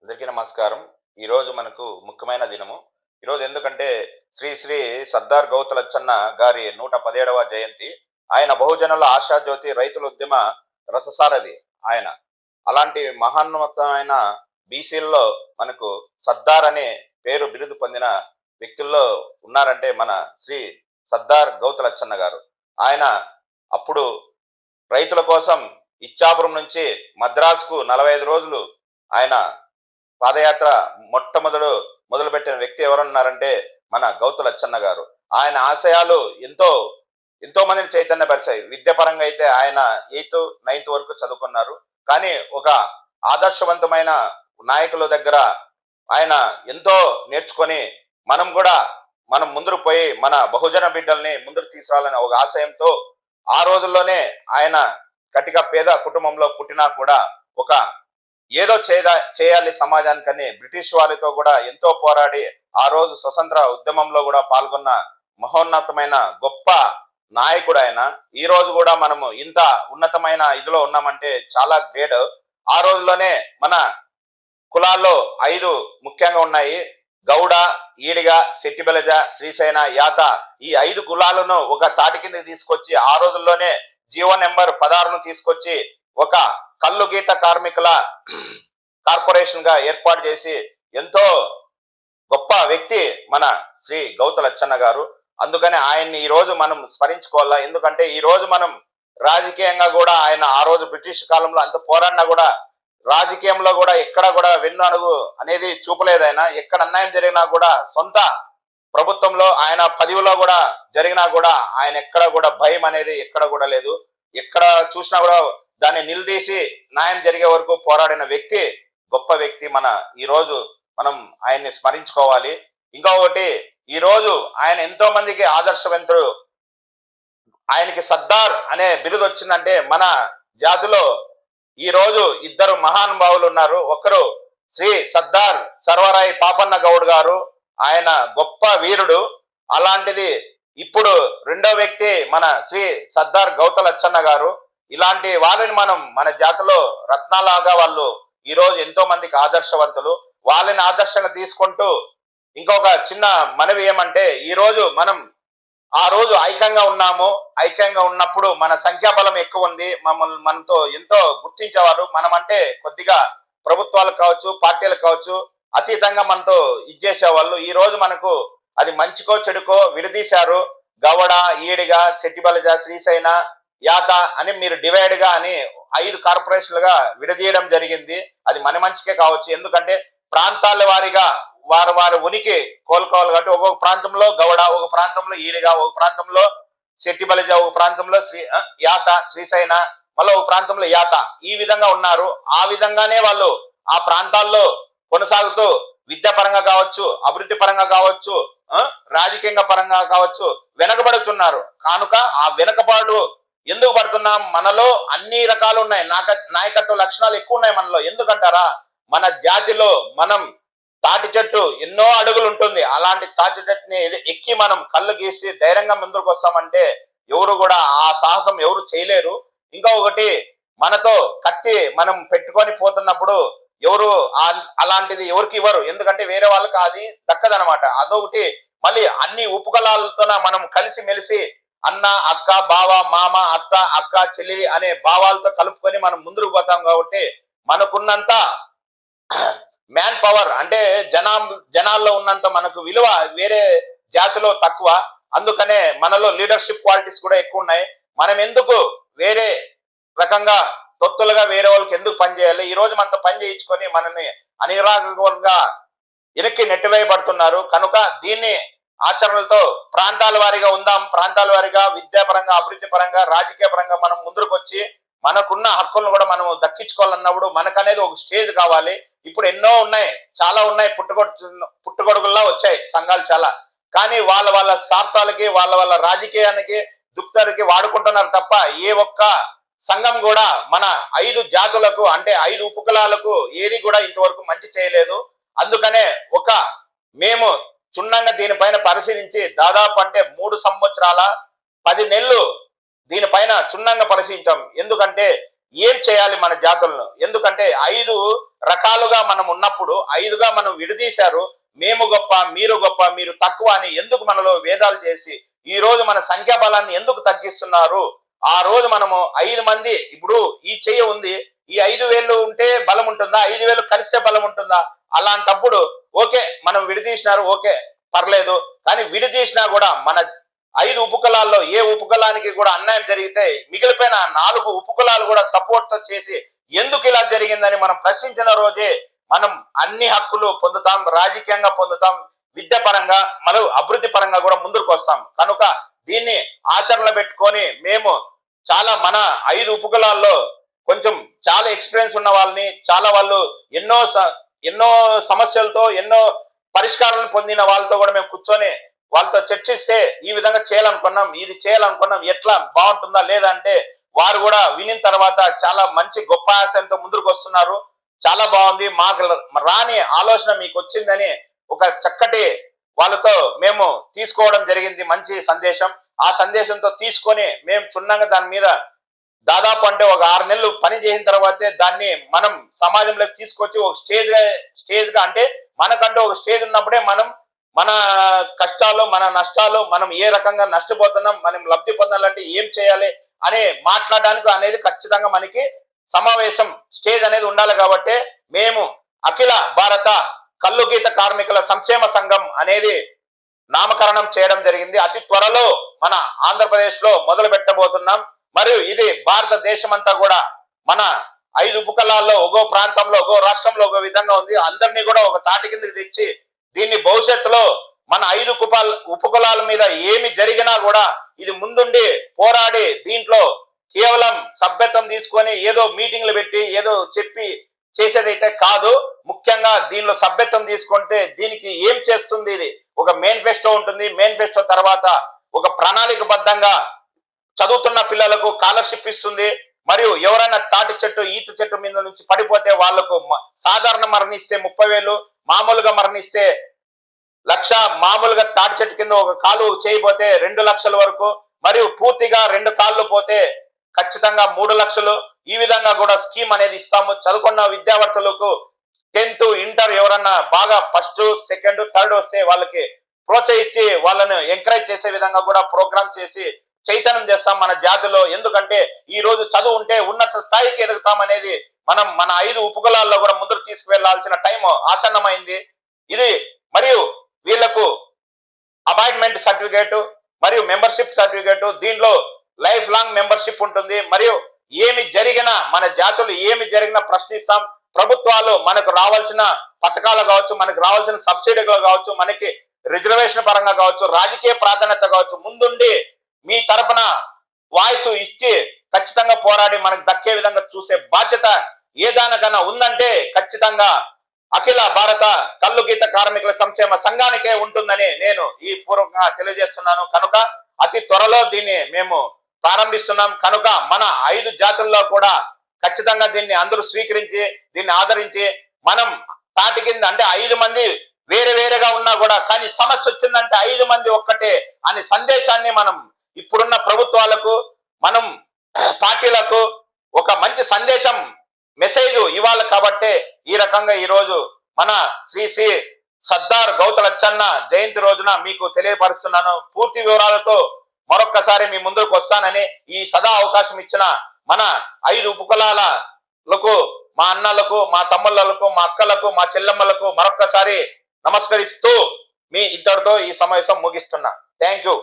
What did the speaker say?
అందరికీ నమస్కారం. ఈరోజు మనకు ముఖ్యమైన దినము. ఈరోజు ఎందుకంటే శ్రీ శ్రీ సర్దార్ గౌతులచ్చన్న గారి 117వ జయంతి. ఆయన బహుజనుల ఆశాజ్యోతి, రైతుల ఉద్యమ రథసారథి ఆయన. అలాంటి మహాన్నతమైన బీసీల్లో మనకు సర్దార్ అనే బిరుదు పొందిన వ్యక్తుల్లో ఉన్నారంటే మన శ్రీ సర్దార్ గౌతులచ్చన్న గారు. ఆయన అప్పుడు రైతుల కోసం ఇచ్చాపురం నుంచి మద్రాసుకు 45 రోజులు ఆయన పాదయాత్ర మొదలుపెట్టిన వ్యక్తి ఎవరున్నారంటే మన గౌతు లచ్చన్న గారు. ఆయన ఆశయాలు ఎంతో మందిని చైతన్యపరిచాయి. విద్యాపరంగా అయితే ఆయన 8th 9th వరకు చదువుకున్నారు. కానీ ఒక ఆదర్శవంతమైన నాయకుల దగ్గర ఆయన ఎంతో నేర్చుకొని మనం ముందుకు పోయి మన బహుజన బిడ్డల్ని ముందుకు తీసుకురావాలనే ఒక ఆశయంతో ఆ రోజుల్లోనే ఆయన కటిక పేద కుటుంబంలో పుట్టినా కూడా ఒక ఏదో చేయాలి సమాజానికని బ్రిటిష్ వారితో కూడా ఎంతో పోరాడి ఆ రోజు స్వతంత్ర ఉద్యమంలో కూడా పాల్గొన్న మహోన్నతమైన గొప్ప నాయకుడు ఆయన. ఈ రోజు కూడా మనము ఇంత ఉన్నతమైన ఇదిలో ఉన్నామంటే చాలా గ్రేట్. ఆ రోజుల్లోనే మన కులాల్లో 5 ముఖ్యంగా ఉన్నాయి: గౌడ, ఈడిగ, శెట్టిబెలజ, శ్రీశైన, యాత. ఈ 5 కులాలను ఒక తాటి కింద తీసుకొచ్చి ఆ రోజుల్లోనే జీవో నెంబర్ 16ను తీసుకొచ్చి ఒక కల్లు గీత కార్మికుల కార్పొరేషన్ గా ఏర్పాటు చేసి ఎంతో గొప్ప వ్యక్తి మన శ్రీ గౌతు లచ్చన్న గారు. అందుకని ఆయన్ని ఈ రోజు మనం స్మరించుకోవాలా. ఎందుకంటే ఈ రోజు మనం రాజకీయంగా కూడా ఆయన ఆ రోజు బ్రిటిష్ కాలంలో అంత పోరాడినా కూడా రాజకీయంలో కూడా ఎక్కడ కూడా వెన్ను అడుగు అనేది చూపలేదు. ఆయన ఎక్కడ అన్యాయం జరిగినా కూడా సొంత ప్రభుత్వంలో ఆయన పదవిలో కూడా జరిగినా కూడా ఆయన ఎక్కడ కూడా భయం అనేది ఎక్కడ కూడా లేదు. ఎక్కడ చూసినా కూడా దాన్ని నిలదీసి న్యాయం జరిగే వరకు పోరాడిన వ్యక్తి, గొప్ప వ్యక్తి. ఈ రోజు మనం ఆయన్ని స్మరించుకోవాలి. ఇంకొకటి, ఈ రోజు ఆయన ఎంతో మందికి ఆదర్శవంతుడు. ఆయనకి సర్దార్ అనే బిరుదు వచ్చిందంటే మన జాతిలో ఈ రోజు 2 మహానుభావులు ఉన్నారు. ఒకరు శ్రీ సర్దార్ సర్వరాయ్ పాపన్న గౌడ్ గారు, ఆయన గొప్ప వీరుడు. అలాంటిది ఇప్పుడు రెండో వ్యక్తి మన శ్రీ సర్దార్ గౌతు లచ్చన్న గారు. ఇలాంటి వాళ్ళని మనం మన జాతిలో రత్నాలాగా వాళ్ళు ఈ రోజు ఎంతో మందికి ఆదర్శవంతులు. వాళ్ళని ఆదర్శంగా తీసుకుంటూ ఇంకొక చిన్న మనవి ఏమంటే, ఈ రోజు మనం ఆ రోజు ఐక్యంగా ఉన్నాము. ఐక్యంగా ఉన్నప్పుడు మన సంఖ్యాబలం ఎక్కువ ఉంది. మనతో ఎంతో గుర్తించేవారు. మనం అంటే కొద్దిగా ప్రభుత్వాలకు కావచ్చు, పార్టీలకు కావచ్చు అతీతంగా మనతో ఇచ్చేసేవాళ్ళు. ఈ రోజు మనకు అది మంచికో చెడుకో విడదీశారు. గవడ, ఈడిగ, శెట్టిబలజ, శ్రీశైన, యాత అని మీరు డివైడ్ గా అని 5 కార్పొరేషన్లుగా విడదీయడం జరిగింది. అది మన మంచికే కావచ్చు. ఎందుకంటే ప్రాంతాల వారిగా వారి ఉనికి కోలుకోవాలి కాబట్టి ఒక్కొక్క ప్రాంతంలో గౌడ, ఒక ప్రాంతంలో ఈడిగా, ఒక ప్రాంతంలో శెట్టిబలిజ, ఒక ప్రాంతంలో యాత, శ్రీశైన, మళ్ళీ ఒక ప్రాంతంలో యాత. ఈ విధంగా ఉన్నారు. ఆ విధంగానే వాళ్ళు ఆ ప్రాంతాల్లో కొనసాగుతూ విద్యాపరంగా కావచ్చు, అభివృద్ధి పరంగా కావచ్చు, రాజకీయంగా పరంగా కావచ్చు వెనకబడుతున్నారు. కనుక ఆ వెనకబాటు ఎందుకు పడుతున్నాం? మనలో అన్ని రకాలు ఉన్నాయి. నాయకత్వ లక్షణాలు ఎక్కువ ఉన్నాయి మనలో. ఎందుకంటారా, మన జాతిలో మనం తాటి చెట్టు ఎన్నో అడుగులు ఉంటుంది. అలాంటి తాటి చెట్టుని ఎక్కి మనం కళ్ళు గీసి ధైర్యంగా ముందుకు వస్తామంటే ఎవరు కూడా ఆ సాహసం ఎవరు చేయలేరు. ఇంకా ఒకటి, మనతో కత్తి మనం పెట్టుకొని పోతున్నప్పుడు ఎవరు అలాంటిది ఎవరికి ఇవ్వరు. ఎందుకంటే వేరే వాళ్ళకి అది దక్కదనమాట. అదొకటి. మళ్ళీ అన్ని ఉపకులాలతో మనం కలిసి మెలిసి అన్న, అక్క, బావ, మామ, అత్త, అక్క, చెల్లి అనే భావాలతో కలుపుకొని మనం ముందుకు పోతాం. కాబట్టి మనకున్నంత మ్యాన్ పవర్ అంటే జనాల్లో ఉన్నంత మనకు విలువ వేరే జాతిలో తక్కువ. అందుకనే మనలో లీడర్షిప్ క్వాలిటీస్ కూడా ఎక్కువ ఉన్నాయి. మనం ఎందుకు వేరే రకంగా తొత్తులుగా వేరే వాళ్ళకి ఎందుకు పనిచేయాలి? ఈ రోజు మనతో పని చేయించుకొని మనల్ని అనిరాగంగా వెనక్కి నెట్టివేయబడుతున్నారు. కనుక దీన్ని ఆచరణలతో ప్రాంతాల వారిగా ఉందాం. ప్రాంతాల వారిగా విద్యాపరంగా, అభివృద్ధి పరంగా, రాజకీయ పరంగా మనం ముందుకు వచ్చి మనకున్న హక్కులను కూడా మనం దక్కించుకోవాలన్నప్పుడు మనకనేది ఒక స్టేజ్ కావాలి. ఇప్పుడు ఎన్నో ఉన్నాయి, చాలా ఉన్నాయి. పుట్టుగొడుగుల్లా వచ్చాయి సంఘాలు చాలా. కానీ వాళ్ళ స్వార్థాలకి, వాళ్ళ రాజకీయానికి, దుప్తరికి వాడుకుంటున్నారు తప్ప ఏ ఒక్క సంఘం కూడా మన 5 జాతులకు అంటే 5 ఉపకులాలకు ఏది కూడా ఇంతవరకు మంచి చేయలేదు. అందుకనే మేము క్షుణ్ణంగా దీనిపైన పరిశీలించి దాదాపు అంటే 3 సంవత్సరాల 10 నెలలు దీనిపైన క్షుణ్ణంగా పరిశీలించాం. ఎందుకంటే ఏం చేయాలి మన జాతులను? ఎందుకంటే 5 రకాలుగా మనం ఉన్నప్పుడు 5గా మనం విడదీశారు. మేము గొప్ప, మీరు గొప్ప, మీరు తక్కువ అని ఎందుకు మనలో భేదాలు చేసి ఈ రోజు మన సంఖ్యాబలాన్ని ఎందుకు తగ్గిస్తున్నారు? ఆ రోజు మనము 5 మంది, ఇప్పుడు ఈ చెయ్యి ఉంది, ఈ 5 వేళ్ళు ఉంటే బలం ఉంటుందా? 5 వేలు కలిస్తే బలం ఉంటుందా? అలాంటప్పుడు ఓకే, మనం విడదీసినారు, ఓకే పర్లేదు. కానీ విడదీసినా కూడా మన 5 ఉపకులాల్లో ఏ ఉపకులానికి కూడా అన్యాయం జరిగితే మిగిలిపోయిన 4 ఉపకులాలు కూడా సపోర్ట్ తో చేసి ఎందుకు ఇలా జరిగిందని మనం ప్రశ్నించిన రోజే మనం అన్ని హక్కులు పొందుతాం, రాజకీయంగా పొందుతాం, విద్య పరంగా మరియు అభివృద్ధి పరంగా కూడా ముందుకు వస్తాం. కనుక దీన్ని ఆచరణలో పెట్టుకొని మేము చాలా మన 5 ఉపకులాల్లో కొంచెం చాలా ఎక్స్పీరియన్స్ ఉన్న వాళ్ళని, చాలా వాళ్ళు ఎన్నో సమస్యలతో ఎన్నో పరిష్కారాలను పొందిన వాళ్ళతో కూడా మేము కూర్చొని వాళ్ళతో చర్చిస్తే ఈ విధంగా చేయాలనుకున్నాం, ఇది చేయాలనుకున్నాం, ఎట్లా బాగుంటుందా లేదా అంటే వారు కూడా వినిన తర్వాత చాలా మంచి గొప్ప ఆశయంతో ముందుకు వస్తున్నారు. చాలా బాగుంది, మాకు రాని ఆలోచన మీకు వచ్చిందని ఒక చక్కటి వాళ్ళతో మేము తీసుకోవడం జరిగింది, మంచి సందేశం. ఆ సందేశంతో తీసుకొని మేము క్షుణ్ణంగా దాని మీద దాదాపు అంటే ఒక 6 నెలలు పని చేసిన తర్వాతే దాన్ని మనం సమాజంలోకి తీసుకొచ్చి ఒక స్టేజ్ గా అంటే మనకంటూ ఒక స్టేజ్ ఉన్నప్పుడే మనం మన కష్టాలు, మన నష్టాలు, మనం ఏ రకంగా నష్టపోతున్నాం, మనం లబ్ధి పొందాలంటే ఏం చేయాలి అని మాట్లాడడానికి అనేది ఖచ్చితంగా మనకి సమావేశం స్టేజ్ అనేది ఉండాలి. కాబట్టి మేము అఖిల భారత కల్లు గీత కార్మికుల సంక్షేమ సంఘం అనేది నామకరణం చేయడం జరిగింది. అతి త్వరలో మన ఆంధ్రప్రదేశ్ లో మొదలు పెట్టబోతున్నాం. మరియు ఇది భారతదేశం అంతా కూడా మన 5 ఉపకులాల్లో ఒక్కో ప్రాంతంలో ఒక్కో రాష్ట్రంలో ఒక విధంగా ఉంది. అందరినీ కూడా ఒక తాటి కిందకి తెచ్చి దీన్ని భవిష్యత్తులో మన 5 ఉపకులాల మీద ఏమి జరిగినా కూడా ఇది ముందుండి పోరాడి దీంట్లో కేవలం సభ్యత్వం తీసుకొని ఏదో మీటింగ్లు పెట్టి ఏదో చెప్పి చేసేదైతే కాదు. ముఖ్యంగా దీనిలో సభ్యత్వం తీసుకుంటే దీనికి ఏం చేస్తుంది, ఇది ఒక మేనిఫెస్టో ఉంటుంది. మేనిఫెస్టో తర్వాత ఒక ప్రణాళికబద్ధంగా చదువుతున్న పిల్లలకు స్కాలర్షిప్ ఇస్తుంది. మరియు ఎవరైనా తాటి చెట్టు, ఈత చెట్టు మీద నుంచి పడిపోతే వాళ్లకు సాధారణ మరణిస్తే 30,000, మామూలుగా మరణిస్తే 1,00,000, మామూలుగా తాటి చెట్టు కింద ఒక కాలు చేయబోతే 2 లక్షల వరకు, మరియు పూర్తిగా 2 కాళ్ళు పోతే ఖచ్చితంగా 3 లక్షలు. ఈ విధంగా కూడా స్కీమ్ అనేది ఇస్తాము. చదువుకున్న విద్యార్థులకు 10th, ఇంటర్ ఎవరన్నా బాగా ఫస్ట్, సెకండ్, థర్డ్ వస్తే వాళ్ళకి ప్రోత్సహించి వాళ్ళను ఎంకరేజ్ చేసే విధంగా కూడా ప్రోగ్రామ్ చేసి చైతన్యం చేస్తాం మన జాతిలో. ఎందుకంటే ఈ రోజు చదువు ఉంటే ఉన్నత స్థాయికి ఎదుగుతాం అనేది మనం మన 5 ఉపకులాల్లో కూడా ముందుకు తీసుకువెళ్లాల్సిన టైం ఆసన్నమైంది. ఇది మరియు వీళ్లకు అపాయింట్మెంట్ సర్టిఫికేట్ మరియు మెంబర్షిప్ సర్టిఫికేట్, దీనిలో లైఫ్ లాంగ్ మెంబర్షిప్ ఉంటుంది. మరియు ఏమి జరిగినా మన జాతులు ఏమి జరిగినా ప్రశ్నిస్తాం. ప్రభుత్వాలు మనకు రావాల్సిన పథకాలు కావచ్చు, మనకు రావాల్సిన సబ్సిడీలు కావచ్చు, మనకి రిజర్వేషన్ పరంగా కావచ్చు, రాజకీయ ప్రాధాన్యత కావచ్చు, ముందుండి మీ తరపున వాయిస్ ఇచ్చి ఖచ్చితంగా పోరాడి మనకు దక్కే విధంగా చూసే బాధ్యత ఏదానికన్నా ఉందంటే ఖచ్చితంగా అఖిల భారత కల్లు గీత కార్మికుల సంక్షేమ సంఘానికే ఉంటుందని నేను ఈ పూర్వకంగా తెలియజేస్తున్నాను. కనుక అతి త్వరలో దీన్ని మేము ప్రారంభిస్తున్నాం. కనుక మన 5 జాతుల్లో కూడా ఖచ్చితంగా దీన్ని అందరూ స్వీకరించి దీన్ని ఆదరించి మనం తాటి కింద అంటే 5 మంది వేరే వేరేగా ఉన్నా కూడా కానీ సమస్య వచ్చిందంటే 5 మంది ఒక్కటే అనే సందేశాన్ని మనం ఇప్పుడున్న ప్రభుత్వాలకు, మనం పార్టీలకు ఒక మంచి సందేశం, మెసేజ్ ఇవ్వాలి. కాబట్టి ఈ రకంగా ఈ రోజు మన శ్రీ సర్దార్ గౌతలచ్చన్న జయంతి రోజున మీకు తెలియపరుస్తున్నాను. పూర్తి వివరాలతో మరొక్కసారి మీ ముందుకు వస్తానని ఈ సదా అవకాశం ఇచ్చిన మన 5 ఉపకులాలకు, మా అన్నలకు, మా తమ్ముళ్లకు, మా అక్కలకు, మా చెల్లెమ్మలకు మరొక్కసారి నమస్కరిస్తూ మీ ఇద్దరితో ఈ సమావేశం ముగిస్తున్నా. Thank you.